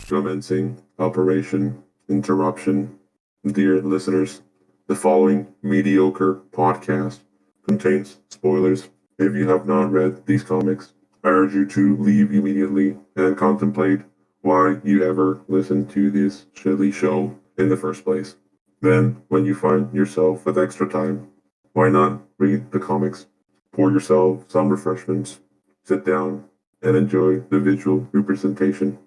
Commencing Operation Interruption. Dear listeners, the following mediocre podcast contains spoilers. If you have not read these comics, I urge you to leave immediately and contemplate why you ever listened to this silly show in the first place. Then, when you find yourself with extra time, why not read the comics? Pour yourself some refreshments, sit down, and enjoy the visual representation.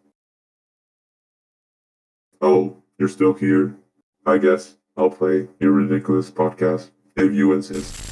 Oh, you're still here? I guess I'll play your ridiculous podcast if you insist.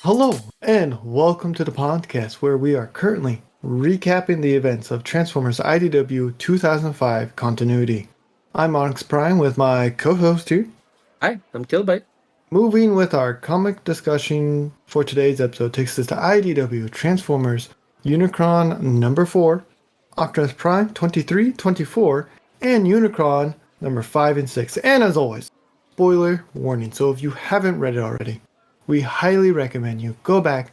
Hello, and welcome to the podcast where we are currently recapping the events of Transformers IDW 2005 continuity. I'm Onyx Prime with my co-host here. Hi, I'm Killbite. Moving with our comic discussion for today's episode takes us to IDW Transformers Unicron number 4, Optimus Prime 23, 24, and Unicron number 5 and 6. And as always, spoiler warning, so if you haven't read it already, we highly recommend you go back,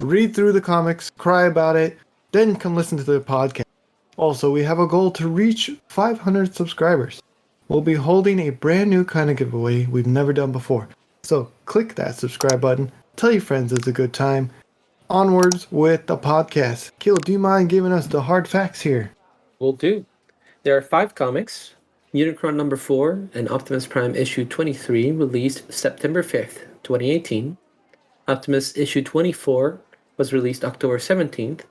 read through the comics, cry about it, then come listen to the podcast. Also, we have a goal to reach 500 subscribers. We'll be holding a brand new kind of giveaway we've never done before. So click that subscribe button, tell your friends it's a good time. Onwards with the podcast. Kill, do you mind giving us the hard facts here? Will do. There are 5 comics. Unicron number 4 and Optimus Prime issue 23 released September 5th, 2018. Optimus issue 24 was released October 17th.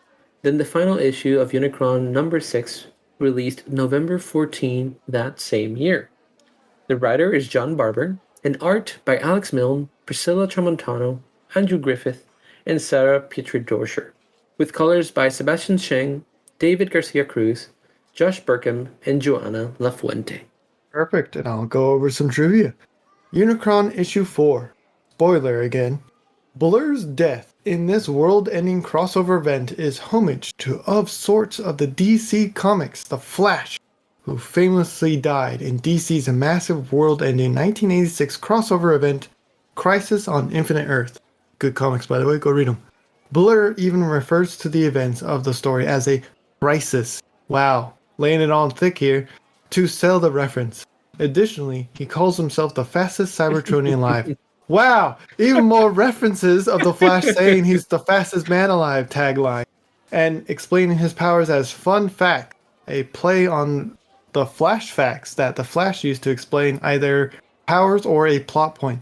Then the final issue of Unicron number 6 released November 14 that same year. The writer is John Barber, and art by Alex Milne, Priscilla Tramontano, Andrew Griffith, and Sarah Petri-Dorscher, with colors by Sebastian Sheng, David Garcia Cruz, Josh Burkham, and Joanna Lafuente. Perfect, and I'll go over some trivia. Unicron issue 4. Spoiler again. Blur's death in this world-ending crossover event is homage to of sorts of the DC Comics, The Flash, who famously died in DC's massive world-ending 1986 crossover event, Crisis on Infinite Earth. Good comics, by the way, go read them. Blur even refers to the events of the story as a crisis. Wow, laying it on thick here to sell the reference. Additionally, he calls himself the fastest Cybertronian alive. Wow, even more references of the Flash saying he's the fastest man alive tagline, and explaining his powers as fun fact, a play on the Flash facts that the Flash used to explain either powers or a plot point.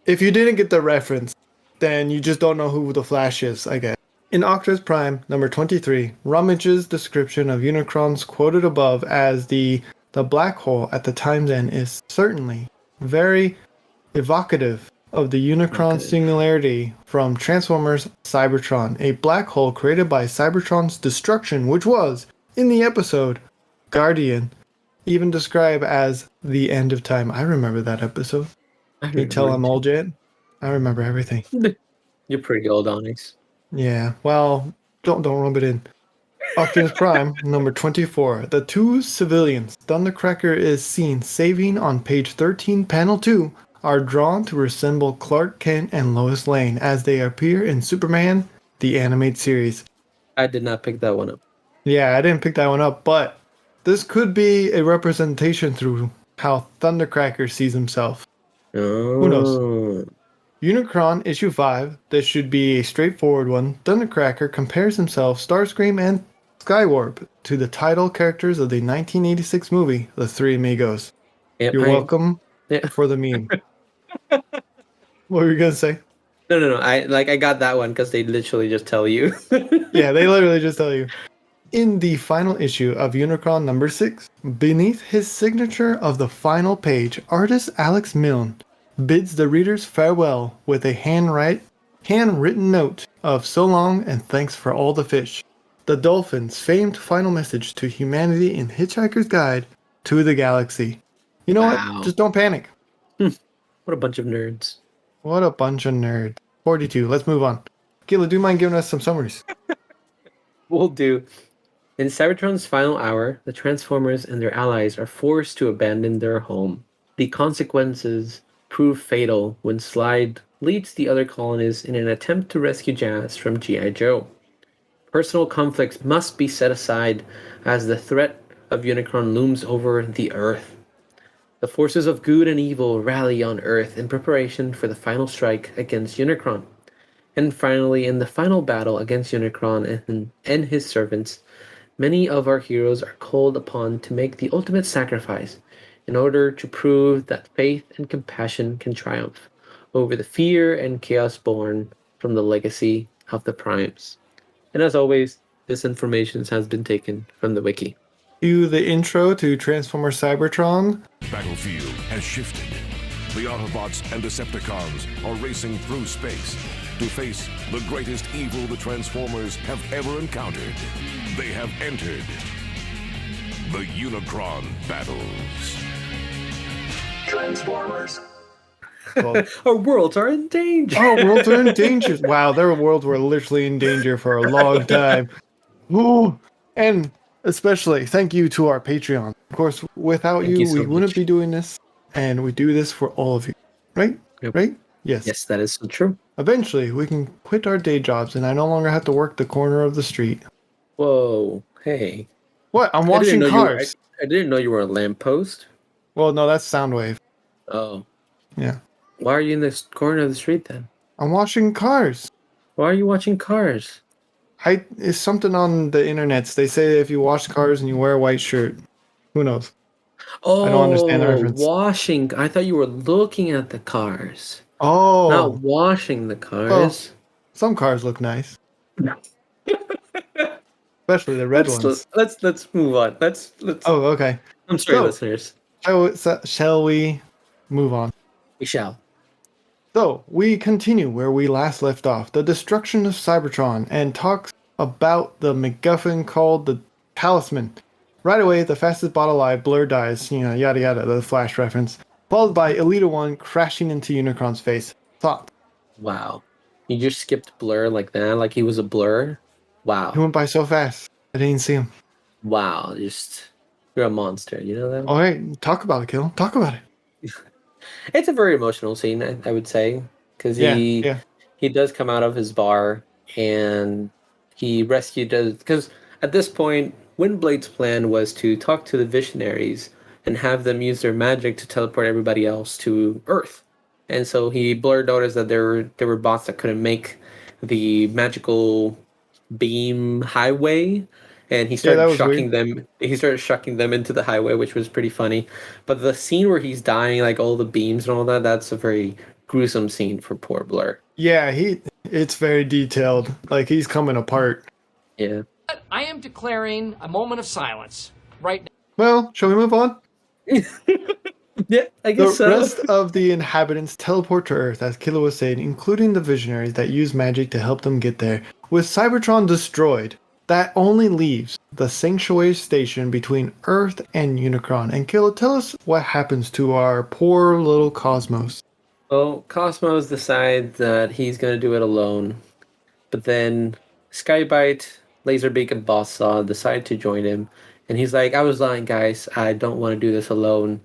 If you didn't get the reference, then you just don't know who the Flash is, I guess. In Optimus Prime number 23, Rummage's description of Unicron's quoted above as the black hole at the time's end is certainly very evocative of the Unicron singularity from Transformers Cybertron, a black hole created by Cybertron's destruction, which was, in the episode Guardian, even described as the end of time. I remember that episode. You tell I'm old yet? I remember everything. You're pretty old, Onyx. Yeah, well, don't rub it in. Optimus Prime, number 24. The two civilians Thundercracker is seen saving on page 13, panel 2, are drawn to resemble Clark Kent and Lois Lane as they appear in Superman, the animated series. I did not pick that one up. Yeah, I didn't pick that one up, but this could be a representation through how Thundercracker sees himself. Oh. Who knows? Unicron issue 5, this should be a straightforward one. Thundercracker compares himself, Starscream, and Skywarp to the title characters of the 1986 movie, The Three Amigos. You're welcome for the meme. What were you gonna say? No. I got that one because they literally just tell you. Yeah, they literally just tell you. In the final issue of Unicron number 6, beneath his signature of the final page, artist Alex Milne bids the readers farewell with a handwritten note of so long and thanks for all the fish. The Dolphin's famed final message to humanity in Hitchhiker's Guide to the Galaxy. You know what? Just don't panic. What a bunch of nerds. What a bunch of nerds. 42. Let's move on. Kayla, do you mind giving us some summaries? Will do. In Cybertron's final hour, the Transformers and their allies are forced to abandon their home. The consequences prove fatal when Slide leads the other colonists in an attempt to rescue Jazz from G.I. Joe. Personal conflicts must be set aside as the threat of Unicron looms over the Earth. The forces of good and evil rally on Earth in preparation for the final strike against Unicron. And finally, in the final battle against Unicron and his servants, many of our heroes are called upon to make the ultimate sacrifice in order to prove that faith and compassion can triumph over the fear and chaos born from the legacy of the Primes. And as always, this information has been taken from the wiki. Cue the intro to Transformer Cybertron. Battlefield has shifted. The Autobots and Decepticons are racing through space to face the greatest evil the Transformers have ever encountered. They have entered the Unicron battles. Transformers. Well, Our worlds are in danger! our worlds are in danger. Wow, their worlds were literally in danger for a long time. Ooh. And especially thank you to our Patreon. Of course, without Thank you, you so we wouldn't much. be doing this. And we do this for all of you. Right? Yep. Right? Yes. Yes, that is so true. Eventually, we can quit our day jobs and I no longer have to work the corner of the street. Whoa, hey. What? I'm I didn't washing know cars. I didn't know you were a lamppost. Well, no, that's Soundwave. Oh. Yeah. Why are you in this corner of the street then? I'm washing cars. Why are you watching cars? It's something on the internets. They say if you wash cars and you wear a white shirt, who knows? Oh, I don't understand the reference. washing. I thought you were looking at the cars, Oh, not washing the cars. some cars look nice, especially the red ones. Let's move on. Let's. Oh, okay. I'm sorry, so- listeners. Shall we move on? We shall. So, we continue where we last left off, the destruction of Cybertron, and talks about the MacGuffin called the Talisman. Right away, the fastest bot alive, Blur dies, yada yada, the Flash reference, followed by Elita 1 crashing into Unicron's face. Thought. Wow. You just skipped Blur like that, like he was a blur. He Wow. went by so fast, I didn't see him. Wow. You're a monster. You know that? Alright, talk about it, Kill. Talk about it. It's a very emotional scene, I would say, because Yeah. he does come out of his bar and he rescued because at this point, Windblade's plan was to talk to the Visionaries and have them use their magic to teleport everybody else to Earth. And so Blur noticed that there were bots that couldn't make the magical beam highway, and he that started was shucking them. He started shucking them into the highway, which was pretty funny. But the scene where he's dying, like all the beams and all that, that's a very gruesome scene for poor Blur. Yeah, it's very detailed. Like, he's coming apart. Yeah. I am declaring a moment of silence right now. Well, shall we move on? Yeah, I The guess so. rest of the inhabitants teleport to Earth, as Killa was saying, including the Visionaries that use magic to help them get there. With Cybertron destroyed, that only leaves the Sanctuary Station between Earth and Unicron. And Killa, tell us what happens to our poor little Cosmos. Well, Cosmos decides that he's going to do it alone. But then Skybite, Laserbeak, and Bosssaw decide to join him. And he's like, I was lying, guys. I don't want to do this alone.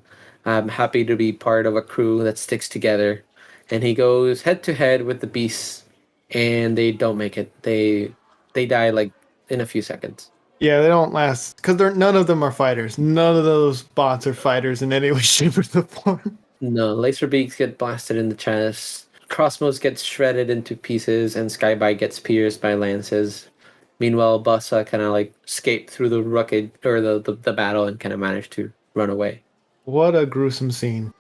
I'm happy to be part of a crew that sticks together. And he goes head to head with the beasts, and they don't make it. They die like in a few seconds. Yeah, they don't last, because none of them are fighters. None of those bots are fighters in any way, shape, or form. No, Laserbeaks get blasted in the chest. Cosmos gets shredded into pieces, and Skybite gets pierced by lances. Meanwhile, Bossa kind of like escaped through the rugged or the battle and kind of managed to run away. What a gruesome scene.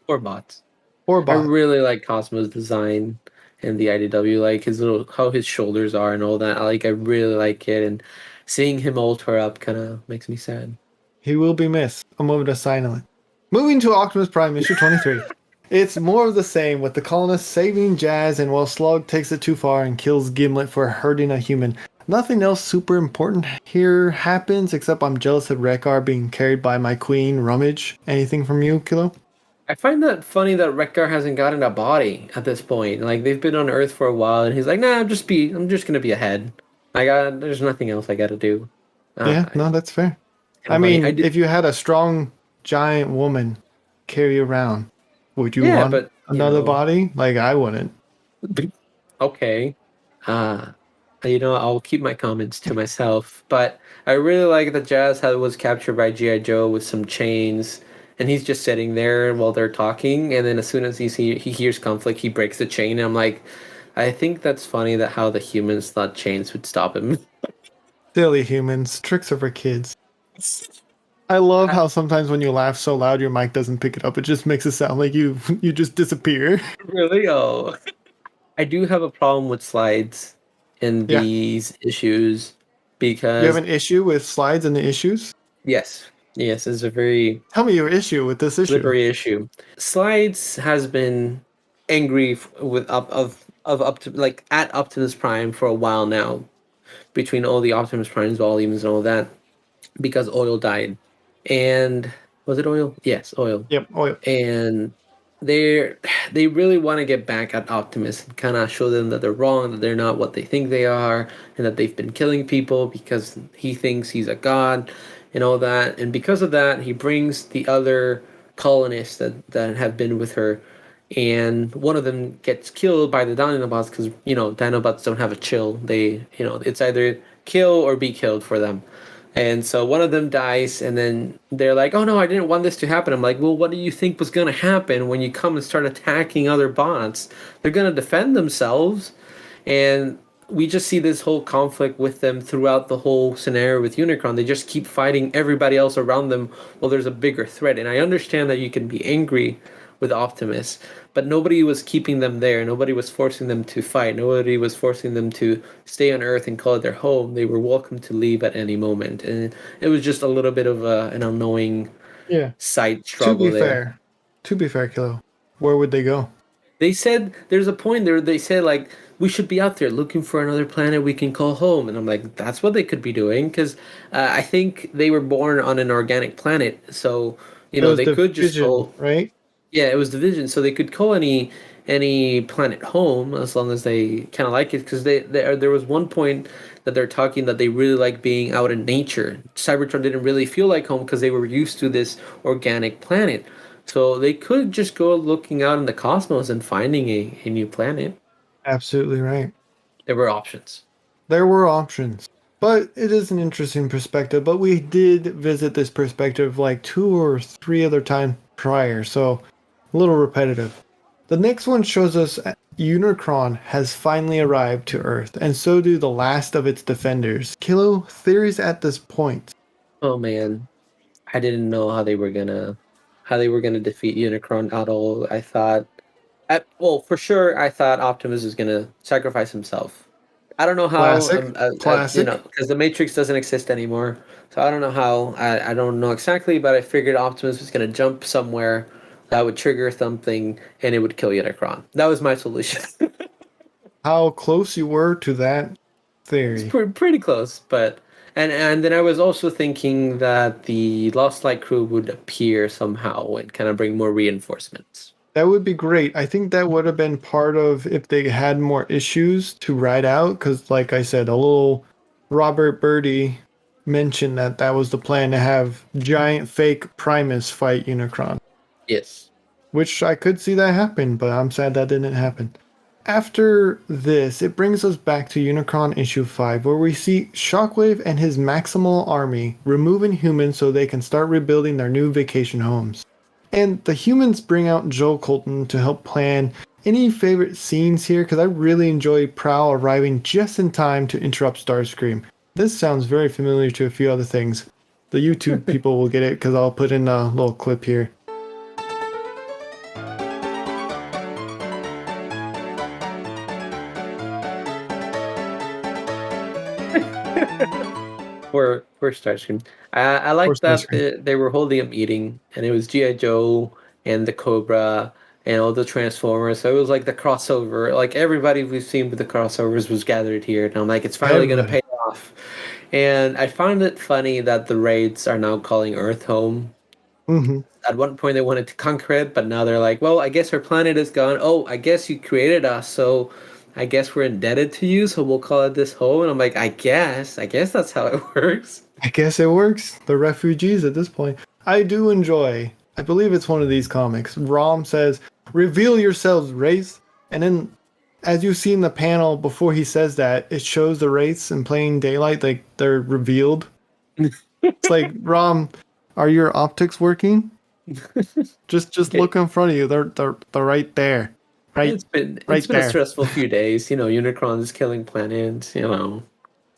Poor bots. Poor I bot. really like Cosmo's design and the IDW, like how his shoulders are and all that. I really like it, and seeing him all tore up kind of makes me sad. He will be missed. A moment of silence. Moving to Optimus Prime, issue 23. It's more of the same, with the colonists saving Jazz, and while Slug takes it too far and kills Gimlet for hurting a human. Nothing else super important here happens, except I'm jealous of Rekar being carried by my queen, Rummage. Anything from you, Kilo? I find that funny that Rekgar hasn't gotten a body at this point. Like they've been on Earth for a while, and he's like, "Nah, I'm just gonna be a head. There's nothing else I gotta do." Yeah, It's no, that's fair. kind I of funny. I mean, did, if you had a strong giant woman carry you around, would you yeah, want but another body? Like I wouldn't. okay. Uh, I'll keep my comments to myself. But I really like that was captured by GI Joe with some chains, and he's just sitting there while they're talking. And then as soon as he hears conflict, he breaks the chain. And I'm like, I think that's funny that how the humans thought chains would stop him. Silly humans, tricks are for kids. I love how sometimes when you laugh so loud your mic doesn't pick it up. It just makes it sound like you just disappear. Really? Oh, I do have a problem with slides in Yeah. these issues You have because an issue with slides and the issues? yes, yes, it's a very Tell me your issue with this issue. slippery issue. Slides has been angry with up to like at Optimus Prime for a while now, between all the Optimus Prime's volumes and all that, because Oil died, and was it Oil? Yes, Oil, Yep. Oh, yeah. and they they really want to get back at Optimus and kind of show them that they're wrong, that they're not what they think they are, and that they've been killing people because he thinks he's a god and all that. And because of that, he brings the other colonists that have been with her, and one of them gets killed by the Dinobots because Dinobots don't have a chill. They it's either kill or be killed for them. And so one of them dies, and then they're like, "Oh no, I didn't want this to happen." I'm like, "Well, what do you think was going to happen when you come and start attacking other bots? They're going to defend themselves." And we just see this whole conflict with them throughout the whole scenario with Unicron. They just keep fighting everybody else around them while there's a bigger threat. And I understand that you can be angry with Optimus, but nobody was keeping them there. Nobody was forcing them to fight. Nobody was forcing them to stay on Earth and call it their home. They were welcome to leave at any moment. And it was just a little bit of an annoying Yeah. side To struggle be there. fair, Kilo, where would they go? They said there's a point there. They said like we should be out there looking for another planet we can call home, and I'm like, that's what they could be doing because I think they were born on an organic planet, so It was they could just Division, call. right? Yeah, it was division, so they could call any planet home as long as they kind of like it. Because there was one point that they're talking that they really like being out in nature. Cybertron didn't really feel like home because they were used to this organic planet. So they could just go looking out in the cosmos and finding a new planet. Absolutely right. There were options. There were options. But it is an interesting perspective. But we did visit this perspective like 2 or 3 other times prior, so a little repetitive. The next one shows us Unicron has finally arrived to Earth, and so do the last of its defenders. Kilo, theories at this point. Oh man, I didn't know how they were gonna defeat Unicron at all. I thought, well, for sure, I thought Optimus was gonna sacrifice himself. I don't know how, Classic. Classic. because the Matrix doesn't exist anymore. So I don't know how. I don't know exactly, but I figured Optimus was gonna jump somewhere that would trigger something and it would kill Unicron. That was my solution. How close you were to that It's theory. pretty close, but and then I was also thinking that the Lost Light crew would appear somehow and kind of bring more reinforcements. That would be great. I think that would have been part of if they had more issues to ride out. Because, like I said, a little Robert Birdie mentioned that that was the plan to have giant fake Primus fight Unicron. Yes. Which I could see that happen, but I'm sad that didn't happen. After this, it brings us back to Unicron issue 5, where we see Shockwave and his Maximal army removing humans so they can start rebuilding their new vacation homes. And the humans bring out Joel Colton to help plan. Any favorite scenes here? Because I really enjoy Prowl arriving just in time to interrupt Starscream. This sounds very familiar to a few other things. The YouTube people will get it because I'll put in a little clip here. For Starscream. I like For that Starscream. they were holding a meeting and it was G.I. Joe and the Cobra and all the Transformers. So it was like the crossover. Like everybody we've seen with the crossovers was gathered here. And I'm like, it's finally going to pay off. And I find it funny that the raids are now calling Earth home. Mm-hmm. At one point, they wanted to conquer it, but now they're like, well, I guess our planet is gone. Oh, I guess you created us, so I guess we're indebted to you, so we'll call it this home. And I'm like, I guess that's how it works. I guess it works. The refugees at this point. I do enjoy. I believe it's one of these comics. Rom says, "Reveal yourselves, race," and then, as you see in the panel before he says that, it shows the race in plain daylight, like they're revealed. It's like, Rom, are your optics working? Just Okay. look in front of you. They're right there. Right, It's been right a there. stressful few days. Unicron is killing planets. It's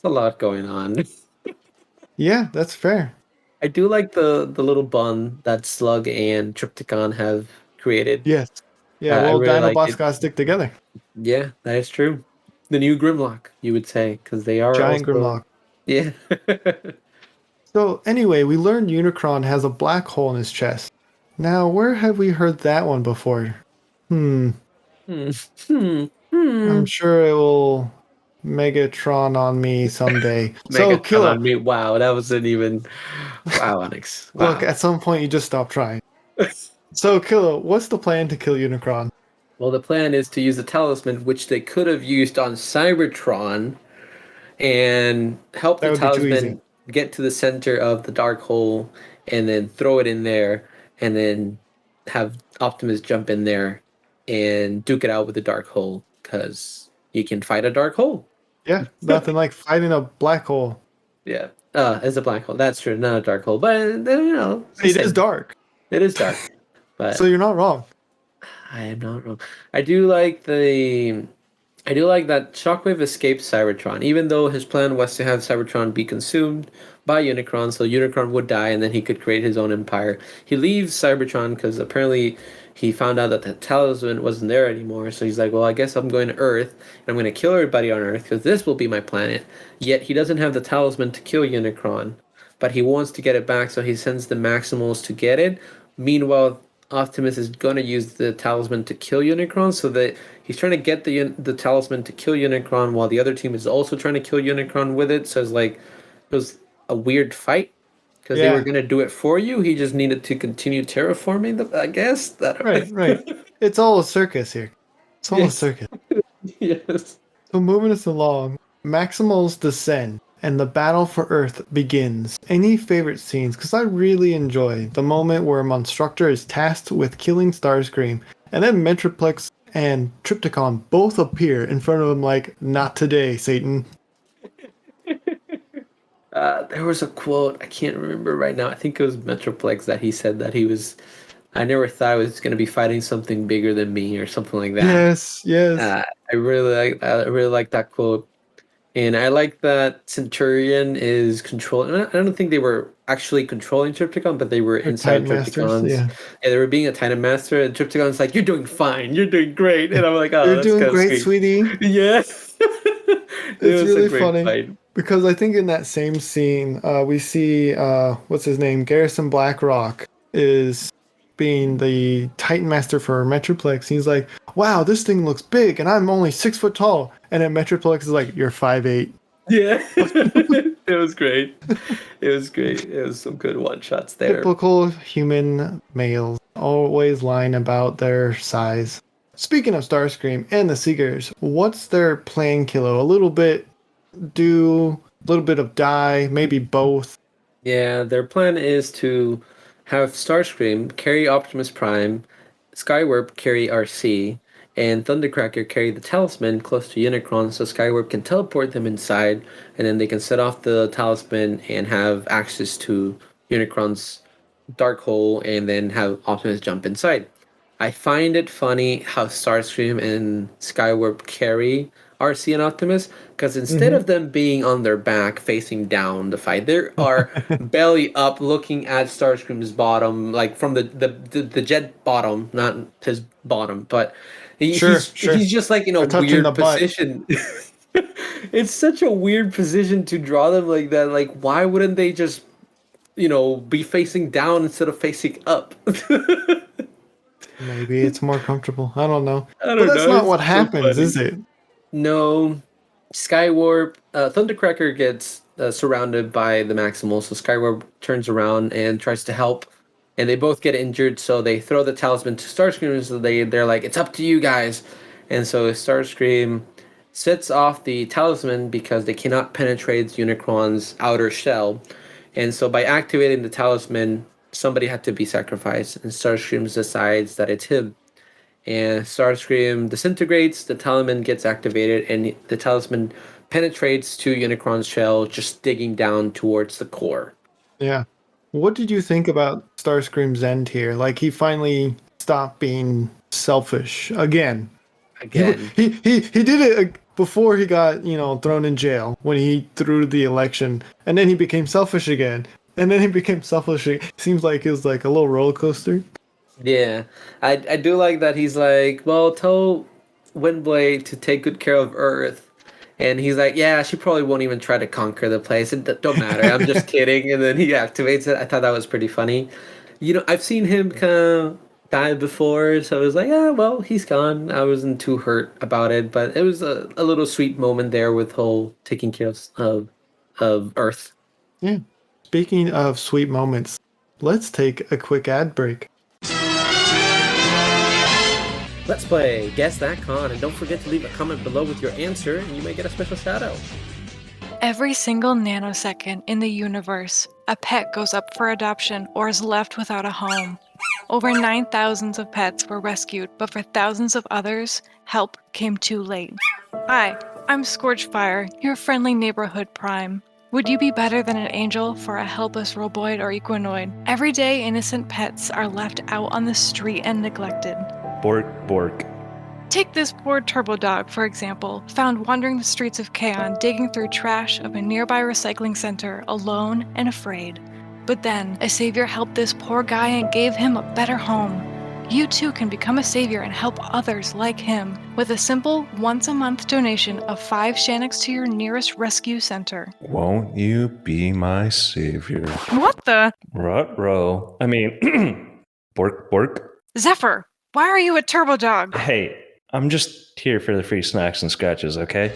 a lot going on. Yeah, that's fair. I do like the little bond that Slug and Trypticon have created. Yes. Yeah, I well, really like Dinobots it. gotta stick together. Yeah, that is true. The new Grimlock, you would say, because they are Giant also Grimlock. yeah. So anyway, we learned Unicron has a black hole in his chest. Now, where have we heard that one before? Hmm. Hmm. I'm sure it will Megatron on me someday. So, Megatron Killa, on me. Wow, that wasn't even. Wow, Onyx. look, Wow. at some point you just stop trying. So, Killa, what's the plan to kill Unicron? Well, the plan is to use the talisman, which they could have used on Cybertron, and help That the would be too easy. talisman get to the center of the dark hole, and then throw it in there, and then have Optimus jump in there and duke it out with the dark hole, because he can fight a dark hole. Yeah, nothing like fighting a black hole. Yeah. As a black hole. That's true. Not a dark hole, but it's the It is same. dark, It is dark. But so you're not wrong. I am not wrong. I do like that Shockwave escaped Cybertron, even though his plan was to have Cybertron be consumed by Unicron, so Unicron would die and then he could create his own empire. He leaves Cybertron because apparently he found out that the talisman wasn't there anymore. So he's like, well, I guess I'm going to Earth and I'm going to kill everybody on Earth because this will be my planet. Yet he doesn't have the talisman to kill Unicron, but he wants to get it back, so he sends the Maximals to get it. Meanwhile, Optimus is gonna use the talisman to kill Unicron, so that he's trying to get the talisman to kill Unicron, while the other team is also trying to kill Unicron with it. So it's like it was a weird fight because they were Yeah, gonna do it for you. He just needed to continue terraforming them, I guess. That right. It's all a circus here. It's all a yes, circus. yes. So moving us along, Maximals descend, and the battle for Earth begins. Any favorite scenes? Because I really enjoy the moment where Monstructor is tasked with killing Starscream, and then Metroplex and Trypticon both appear in front of him like, "Not today, Satan." There was a quote I can't remember right now. I think it was Metroplex that he said that he was. I never thought I was gonna be fighting something bigger than me or something like that. Yes. I really like that quote. And I like that Centurion is controlling. I don't think they were actually controlling Trypticon, but they were They're inside Titan Masters, Trypticon's. yeah. Yeah, they were being a Titan Master, and Trypticon's like, "You're doing fine. You're doing great." And I'm like, "Oh, You're that's doing kind of great, sweet." sweetie. Yeah, it It's was a really great funny. fight. Because I think in that same scene, we see what's his name, Garrison Blackrock is being the Titan Master for Metroplex. He's like, "Wow, this thing looks big, and I'm only 6 foot tall." And then Metroplex is like, "You're 5'8". Yeah, it was great. It was great. It was some good one shots there. Typical human males always lying about their size. Speaking of Starscream and the Seekers, what's their plan, Kilo? A little bit do, a little bit of die, maybe both. Yeah, their plan is to have Starscream carry Optimus Prime, Skywarp carry RC, and Thundercracker carry the talisman close to Unicron so Skywarp can teleport them inside, and then they can set off the talisman and have access to Unicron's dark hole and then have Optimus jump inside. I find it funny how Starscream and Skywarp carry RC and Optimus because instead Mhm. of them being on their back facing down to fight, they are belly up looking at Starscream's bottom, like from the jet bottom, not his bottom, but Sure. he's just like in a They're touching the weird butt. position. It's such a weird position to draw them like that. Like, why wouldn't they just, be facing down instead of facing up? Maybe it's more comfortable. I don't know. I don't But that's know. not It's what so happens, funny. is it? No, Skywarp, Thundercracker gets surrounded by the Maximal, so Skywarp turns around and tries to help and they both get injured. So they throw the talisman to Starscream. So they're like, it's up to you guys. And so Starscream sets off the talisman because they cannot penetrate Unicron's outer shell. And so by activating the talisman, somebody had to be sacrificed, and Starscream decides that it's him. And Starscream disintegrates, the talisman gets activated, and the talisman penetrates to Unicron's shell, just digging down towards the core. Yeah. What did you think about Starscream's end here? Like, he finally stopped being selfish again. Again. He did it before he got, thrown in jail when he threw the election, and then he became selfish again. And then he became selfish. Seems like it was like a little roller coaster. Yeah. I do like that he's like, well, tell Windblade to take good care of Earth. And he's like, yeah, she probably won't even try to conquer the place. It don't matter. I'm just kidding. And then he activates it. I thought that was pretty funny. I've seen him kind of die before, so I was like, yeah, well, he's gone. I wasn't too hurt about it, but it was a little sweet moment there with whole taking care of Earth. Yeah. Speaking of sweet moments, let's take a quick ad break. Let's play Guess That Con, and don't forget to leave a comment below with your answer, and you may get a special shout out. Every single nanosecond in the universe, a pet goes up for adoption or is left without a home. Over 9,000 of pets were rescued, but for thousands of others, help came too late. Hi, I'm Scorchfire, your friendly neighborhood prime. Would you be better than an angel for a helpless roboid or equinoid? Every day, innocent pets are left out on the street and neglected. Bork, bork. Take this poor turbo dog, for example, found wandering the streets of Kaon, digging through trash of a nearby recycling center, alone and afraid. But then, a savior helped this poor guy and gave him a better home. You too can become a savior and help others like him with a simple once-a-month donation of 5 Shannocks to your nearest rescue center. Won't you be my savior? What the? Ruh-roh. I mean, bork, bork. Zephyr, why are you a turbo dog? Hey, I'm just here for the free snacks and scratches, okay?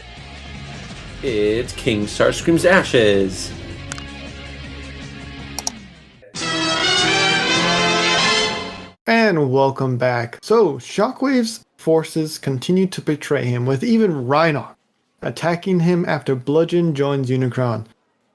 It's King Starscream's Ashes. And welcome back. So, Shockwave's forces continue to betray him, with even Rhinoc attacking him after Bludgeon joins Unicron.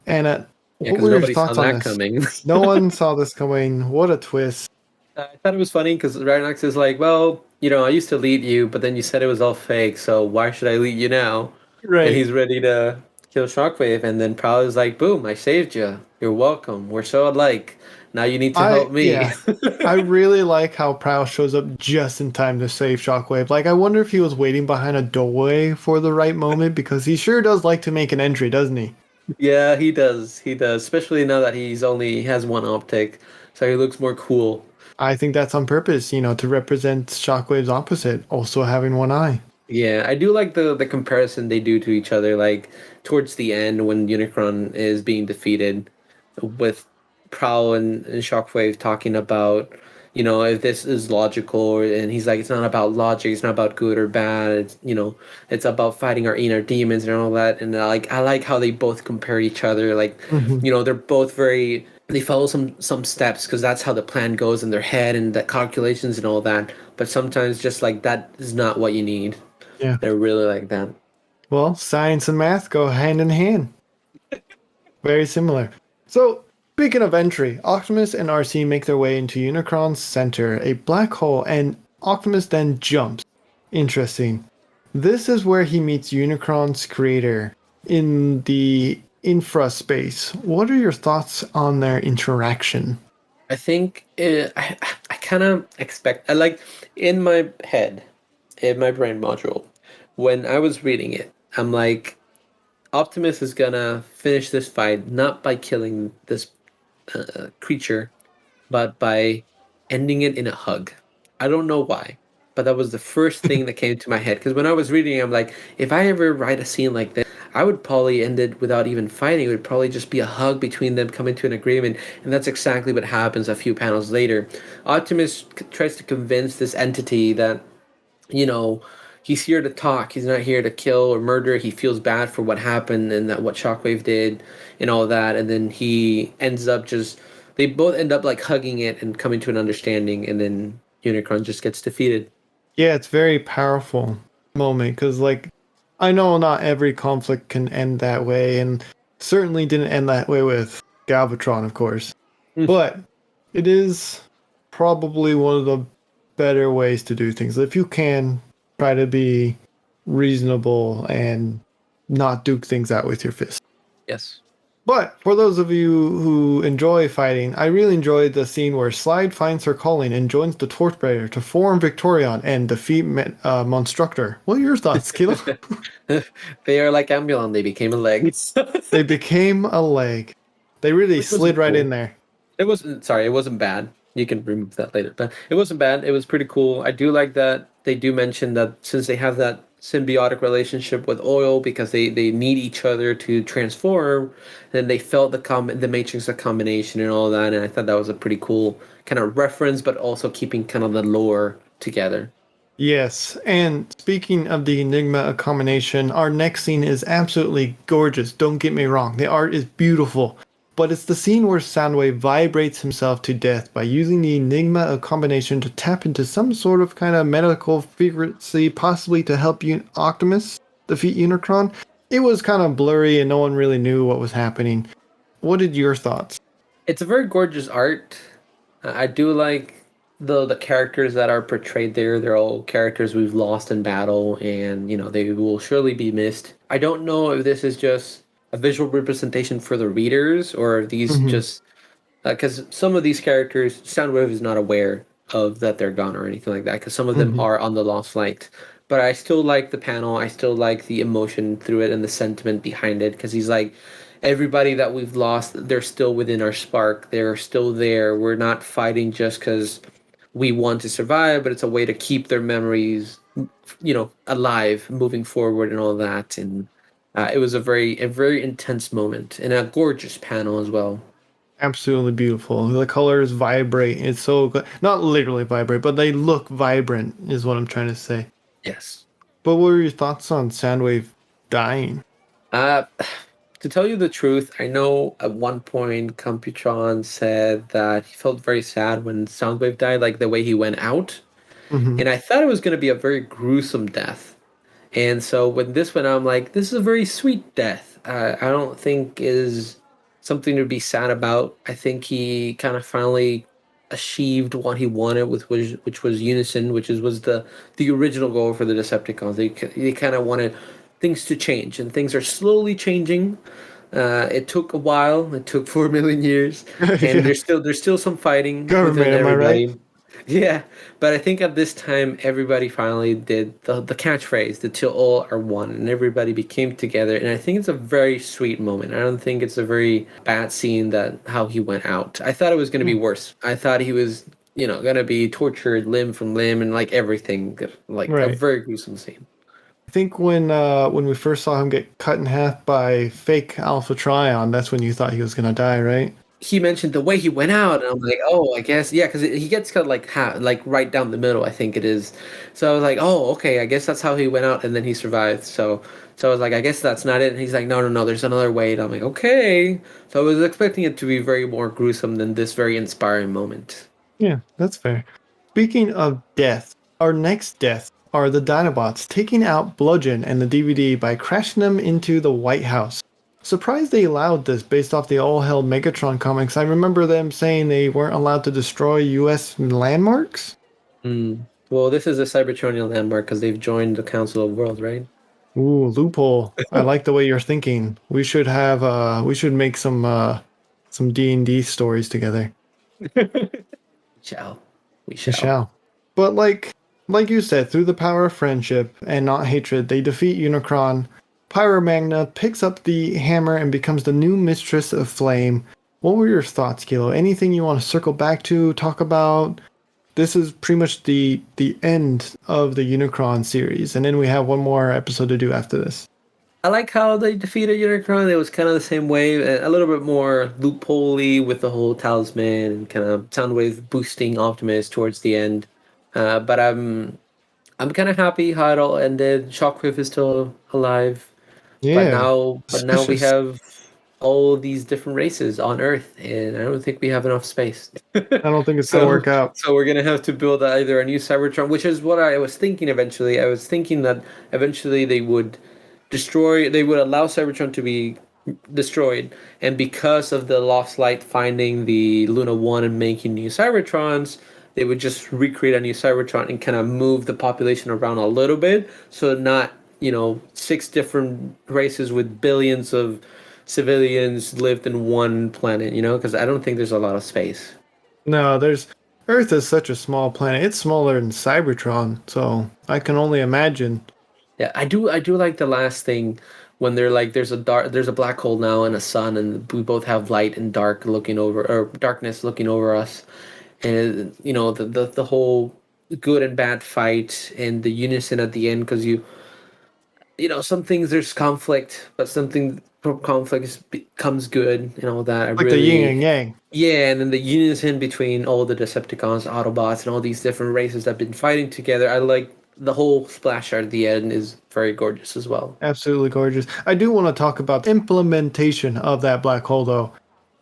And what were your thoughts on this? Coming. No one saw this coming. What a twist. I thought it was funny because Rhinox is like, well, I used to lead you, but then you said it was all fake, so why should I lead you now? Right. And he's ready to kill Shockwave, and then Prowler's like, boom, I saved you. You're welcome. We're so alike. Now you need to help me. Yeah. I really like how Prowl shows up just in time to save Shockwave. Like, I wonder if he was waiting behind a doorway for the right moment, because he sure does like to make an entry, doesn't he? Yeah, he does. He does. Especially now that he has one optic, so he looks more cool. I think that's on purpose, to represent Shockwave's opposite, also having one eye. Yeah, I do like the comparison they do to each other, like towards the end when Unicron is being defeated, with Prowl and Shockwave talking about, if this is logical, and he's like, it's not about logic, it's not about good or bad, it's, it's about fighting our inner demons and all that. And I like how they both compare each other, like, they're both they follow some steps because that's how the plan goes in their head and the calculations and all that. But sometimes just like that is not what you need. Yeah. They're really like that. Well, science and math go hand in hand. Very similar. So, speaking of entry, Optimus and RC make their way into Unicron's center, a black hole, and Optimus then jumps. Interesting. This is where he meets Unicron's creator in the infra space. What are your thoughts on their interaction? I think I kind of expect, in my head, in my brain module, when I was reading it, I'm like, Optimus is gonna finish this fight not by killing this creature, but by ending it in a hug. I don't know why, but that was the first thing that came to my head. Because when I was reading, I'm like, if I ever write a scene like this, I would probably end it without even fighting. It would probably just be a hug between them, coming to an agreement, and that's exactly what happens a few panels later. Optimus tries to convince this entity that, he's here to talk. He's not here to kill or murder. He feels bad for what happened and that what Shockwave did and all that. And then he ends up just they both end up like hugging it and coming to an understanding, and then Unicron just gets defeated. Yeah, it's very powerful moment because, like, I know not every conflict can end that way, and certainly didn't end that way with Galvatron, of course. But it is probably one of the better ways to do things. If you can, try to be reasonable and not duke things out with your fist. Yes. But for those of you who enjoy fighting, I really enjoyed the scene where Slide finds her calling and joins the Torchbearer to form Victorion and defeat Monstructor. What are your thoughts, Kilo? They are like Ambulon. They became a leg. They became a leg. They really Which was slid right cool. in there. It wasn't bad. You can remove that later, but it wasn't bad. It was pretty cool. I do like that they do mention that since they have that symbiotic relationship with oil because they need each other to transform, then they felt the matrix of combination and all that, and I thought that was a pretty cool kind of reference, but also keeping kind of the lore together. Yes, and speaking of the Enigma combination, our next scene is absolutely gorgeous. Don't get me wrong, the art is beautiful. But it's the scene where Soundwave vibrates himself to death by using the Enigma combination to tap into some sort of kind of medical frequency, possibly to help Optimus defeat Unicron. It was kind of blurry and no one really knew what was happening. What are your thoughts? It's a very gorgeous art. I do like the characters that are portrayed there. They're all characters we've lost in battle, and they will surely be missed. I don't know if this is just a visual representation for the readers, or are these just because some of these characters, Soundwave is not aware of that they're gone or anything like that, because some of them are on the Lost Flight. But I still like the panel. I still like the emotion through it and the sentiment behind it, because he's like, everybody that we've lost, they're still within our spark. They're still there. We're not fighting just because we want to survive, but it's a way to keep their memories, alive, moving forward and all that. And it was a very intense moment and a gorgeous panel as well. Absolutely beautiful. The colors vibrate. It's so good. Not literally vibrate, but they look vibrant, is what I'm trying to say. Yes. But what were your thoughts on Soundwave dying? To tell you the truth, I know at one point Computron said that he felt very sad when Soundwave died, like the way he went out. And I thought it was going to be a very gruesome death. And so when this went out, I'm like, this is a very sweet death. I don't think is something to be sad about. I think he kind of finally achieved what he wanted, which was unison, was the original goal for the Decepticons. They kind of wanted things to change, and things are slowly changing. It took a while. It took 4 million years, and there's still some fighting Government, within am I everybody. right? Yeah, but I think at this time everybody finally did the catchphrase, the "till all are one," and everybody became together. And I think it's a very sweet moment. I don't think it's a very bad scene that how he went out. I thought it was going to be worse. I thought he was, going to be tortured limb from limb and like everything, like a Right. very gruesome scene. I think when we first saw him get cut in half by fake Alpha Trion, that's when you thought he was gonna die, right? He mentioned the way he went out, and I'm like, oh, I guess, yeah, because he gets cut like right down the middle, I think it is. So I was like, oh, okay, I guess that's how he went out, and then he survived. So I was like, I guess that's not it. And he's like, no, there's another way. And I'm like, okay. So I was expecting it to be very more gruesome than this very inspiring moment. Yeah, that's fair. Speaking of death, our next death are the Dinobots taking out Bludgeon and the DVD by crashing them into the White House. Surprised they allowed this based off the All Hell Megatron comics. I remember them saying they weren't allowed to destroy U.S. landmarks. Well, this is a Cybertronian landmark because they've joined the Council of Worlds, right? Ooh, loophole. I like the way you're thinking. We should make some D&D stories together. We We shall. But like you said, through the power of friendship and not hatred, they defeat Unicron. Pyromagna picks up the hammer and becomes the new mistress of flame. What were your thoughts, Kilo? Anything you want to circle back to, talk about? This is pretty much the end of the Unicron series, and then we have one more episode to do after this. I like how they defeated Unicron. It was kind of the same way, a little bit more loophole-y with the whole talisman and kind of Soundwave boosting Optimus towards the end. But I'm kind of happy how it all ended. Shockwave is still alive. Yeah. But now we have all these different races on Earth, and I don't think we have enough space. I don't think it's gonna work out. So we're gonna have to build either a new Cybertron, which is what I was thinking eventually. I was thinking that eventually they would allow Cybertron to be destroyed, and because of the Lost Light finding the Luna 1 and making new Cybertrons, they would just recreate a new Cybertron and kind of move the population around a little bit, so not, 6 different races with billions of civilians lived in one planet, because I don't think there's a lot of space. No, Earth is such a small planet. It's smaller than Cybertron, so I can only imagine. Yeah, I do like the last thing when they're like there's a black hole now and a sun, and we both have light and darkness looking over us. And the whole good and bad fight and the unison at the end, because some things there's conflict, but something from conflict becomes good and all that. Like the yin and yang. Yeah, and then the unison between all the Decepticons, Autobots, and all these different races that have been fighting together. I like the whole splash art at the end is very gorgeous as well. Absolutely gorgeous. I do want to talk about the implementation of that black hole, though.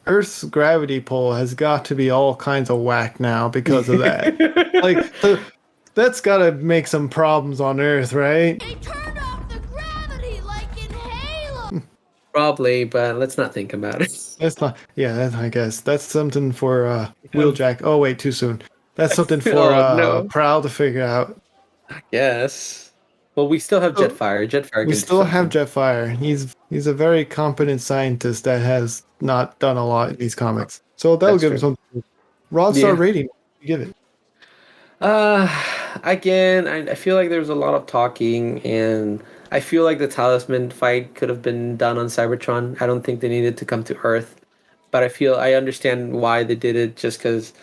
Earth's gravity pull has got to be all kinds of whack now because of that. That's got to make some problems on Earth, right? They turned off the gravity like in Halo. Probably, but let's not think about it. That's not. Yeah, I guess that's something for Wheeljack. Oh wait, too soon. That's something for no. Prowl to figure out. Yes. Well, we still have Jetfire. Jetfire. We still have Jetfire. He's a very competent scientist that has not done a lot in these comics. So that'll give him something. Rodstar rating. You give it. Again, I feel like there's a lot of talking, and I feel like the Talisman fight could have been done on Cybertron. I don't think they needed to come to Earth, but I understand why they did it, just because,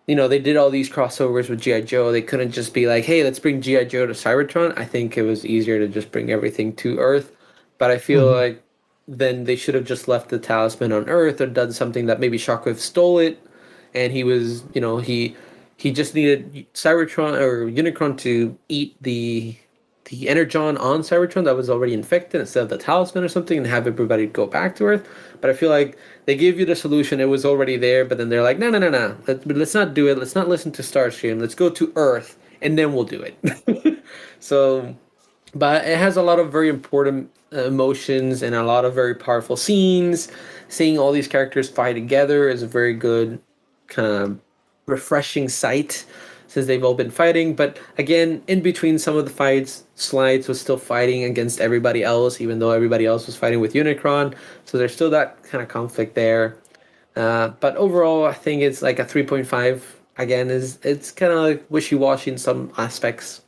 they did all these crossovers with G.I. Joe. They couldn't just be like, hey, let's bring G.I. Joe to Cybertron. I think it was easier to just bring everything to Earth, but I feel like then they should have just left the Talisman on Earth, or done something that maybe Shockwave stole it, and he was, he just needed Cybertron or Unicron to eat the Energon on Cybertron that was already infected instead of the Talisman or something, and have everybody go back to Earth. But I feel like they gave you the solution. It was already there, but then they're like, no. Let's not do it. Let's not listen to Starscream. Let's go to Earth, and then we'll do it. So, but it has a lot of very important emotions and a lot of very powerful scenes. Seeing all these characters fight together is a very good kind of refreshing sight, since they've all been fighting. But again, in between some of the fights, Slides was still fighting against everybody else, even though everybody else was fighting with Unicron. So there's still that kind of conflict there. But overall, I think it's like a 3.5. Again, it's kind of like wishy-washy in some aspects.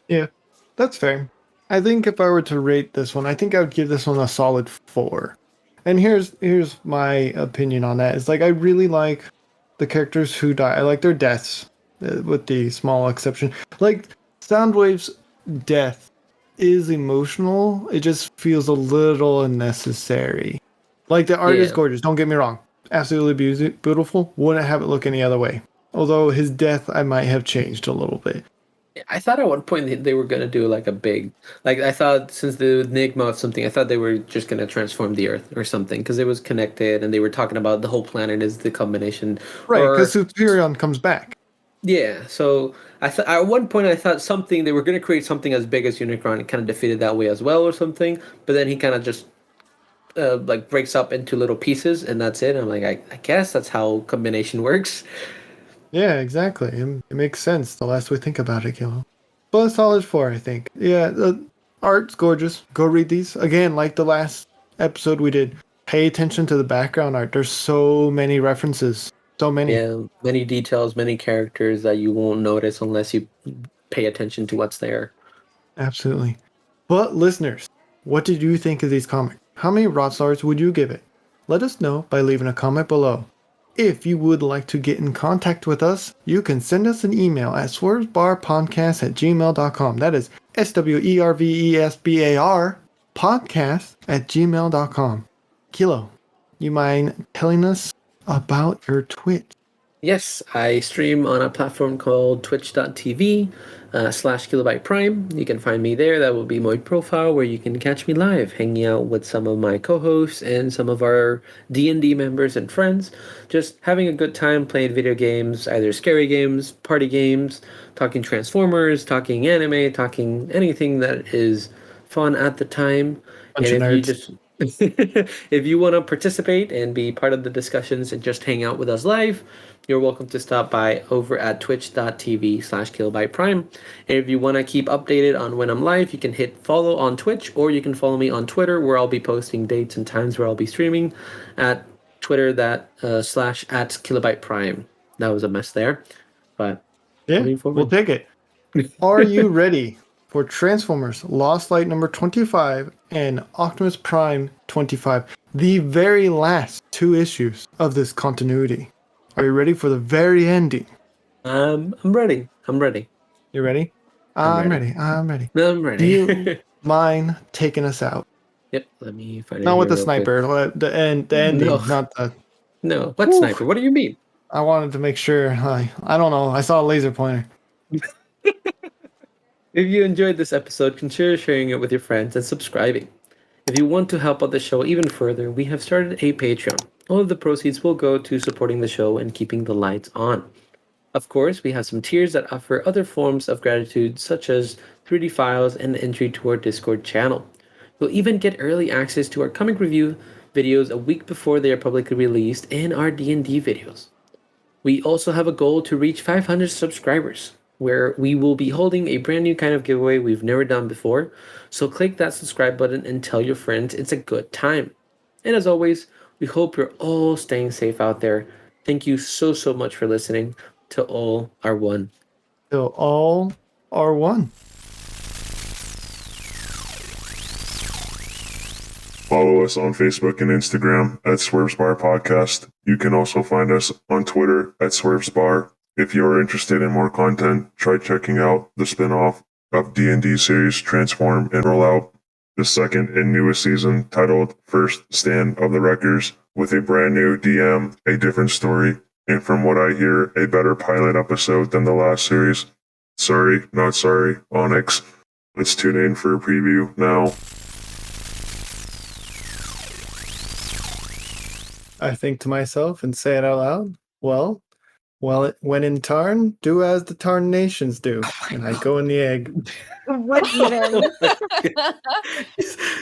Yeah, that's fair. I think if I were to rate this one, I think I would give this one a solid 4. And here's my opinion on that. It's like I really like the characters who die. I like their deaths, with the small exception. Like Soundwave's death is emotional. It just feels a little unnecessary. Like the art is gorgeous. Don't get me wrong. Absolutely beautiful. Wouldn't have it look any other way. Although his death, I might have changed a little bit. I thought at one point they were going to do like a big, like I thought since the Enigma of something, I thought they were just going to transform the Earth or something, because it was connected and they were talking about the whole planet is the combination. Right, because Superion comes back. Yeah, so at one point I thought they were going to create something as big as Unicron and kind of defeat it that way as well or something, but then he kind of just like breaks up into little pieces and that's it. I'm like, I guess that's how combination works. Yeah, exactly. It makes sense the less we think about it, Kilo. But a solid 4, I think. Yeah, the art's gorgeous. Go read these. Again, like the last episode we did, pay attention to the background art. There's so many references. So many. Yeah, many details, many characters that you won't notice unless you pay attention to what's there. Absolutely. But listeners, what did you think of these comics? How many rot stars would you give it? Let us know by leaving a comment below. If you would like to get in contact with us, you can send us an email at swervesbarpodcast@gmail.com. That is SWERVESBAR podcast@gmail.com. Kilo, you mind telling us about your Twitch? Yes, I stream on a platform called twitch.tv /kilobyte prime. You can find me there. That will be my profile where you can catch me live, hanging out with some of my co-hosts and some of our D&D members and friends, just having a good time playing video games, either scary games, party games, talking Transformers, talking anime, talking anything that is fun at the time. Bunch And of if you nerds. just if you want to participate and be part of the discussions and just hang out with us live, you're welcome to stop by over at twitch.tv /kilobyte prime. And if you want to keep updated on when I'm live, you can hit follow on Twitch, or you can follow me on Twitter, where I'll be posting dates and times where I'll be streaming at Twitter /@kilobyte prime. That was a mess there, but Yeah, moving forward. we'll take it. Are you ready for Transformers Lost Light number 25 and Optimus Prime 25, the very last 2 issues of this continuity? Are you ready for the very ending? I'm ready. I'm ready. You ready? I'm ready. I'm ready. I'm ready. Do you mind taking us out? Yep. Let me find it. Not with here the real quick. sniper, the ending, No. not the. No. What Whew. sniper? What do you mean? I wanted to make sure. I don't know. I saw a laser pointer. If you enjoyed this episode, consider sharing it with your friends and subscribing. If you want to help out the show even further, we have started a Patreon. All of the proceeds will go to supporting the show and keeping the lights on. Of course, we have some tiers that offer other forms of gratitude, such as 3D files and entry to our Discord channel. You'll even get early access to our comic review videos a week before they are publicly released, and our D&D videos. We also have a goal to reach 500 subscribers, where we will be holding a brand new kind of giveaway we've never done before. So click that subscribe button and tell your friends it's a good time. And as always, we hope you're all staying safe out there. Thank you so much for listening to All Are One. Till all are one. Follow us on Facebook and Instagram at Swerve's Bar Podcast. You can also find us on Twitter at Swerve's Bar. If you are interested in more content, try checking out the spin-off of D&D series Transform and Roll Out, the second and newest season titled First Stand of the Wreckers, with a brand new DM, a different story, and from what I hear, a better pilot episode than the last series. Sorry, not sorry, Onyx. Let's tune in for a preview now. I think to myself and say it out loud. Well, when in Tarn, do as the Tarn nations do, and I go in the egg. What even?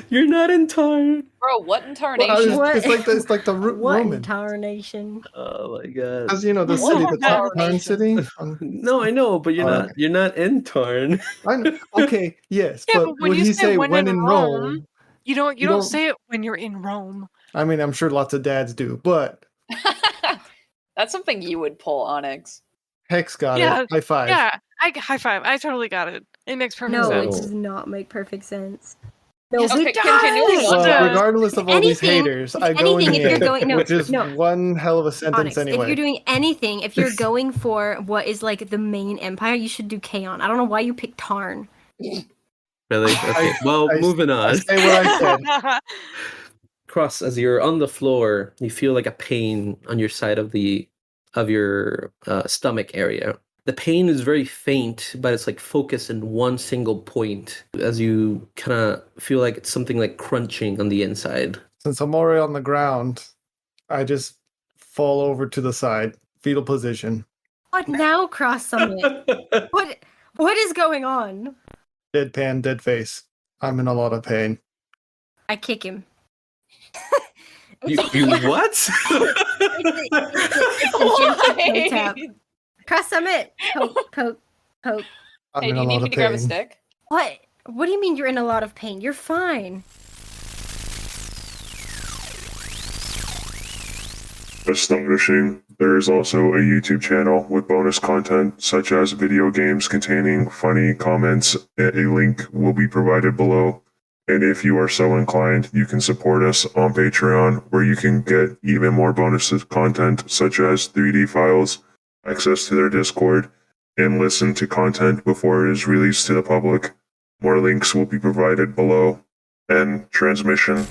You're not in Tarn. Bro, what in Well, tarnation? it's like the What Roman. entire nation? Oh my god. Because the What city, the Tarn Tarn nation? city. No, I know, but you're Oh, not. okay. You're not in Tarn. I know. Okay, yes, Yeah, but but when would you he say say when when in in Rome, Rome? you don't you don't- say it when you're in Rome. I mean, I'm sure lots of dads do, but That's something you would pull, Onyx. Hex got Yeah, it. High five. Yeah, high five. I totally got it. It makes perfect No, it sense. does not make perfect sense. No, Yes, it Okay, does. continuing on. Well, does. regardless of all these Anything- haters, if I go in anything, the if you're egg, going- no, which is no. one hell of a sentence Onyx, anyway. if you're doing anything, if you're going for what is like the main empire, you should do Kaon. I don't know why you picked Tarn. Really? Okay. Well, moving I on. say what I said. Cross, as you're on the floor, you feel like a pain on your side of your stomach area. The pain is very faint, but it's like focused in one single point as you kind of feel like it's something like crunching on the inside. Since I'm already on the ground, I just fall over to the side, fetal position. What now, Cross Summit? What is going on? Deadpan, dead face. I'm in a lot of pain. I kick him. You what? It's a gentle toe tap. Cross Summit. Poke, poke, poke. I'm Hey, in do a you need lot me of to grab a pain. stick? What? What do you mean you're in a lot of pain? You're fine. Astonishing. There is also a YouTube channel with bonus content such as video games containing funny comments. A link will be provided below. And if you are so inclined, you can support us on Patreon, where you can get even more bonus content such as 3D files, access to their Discord, and listen to content before it is released to the public. More links will be provided below. End transmission.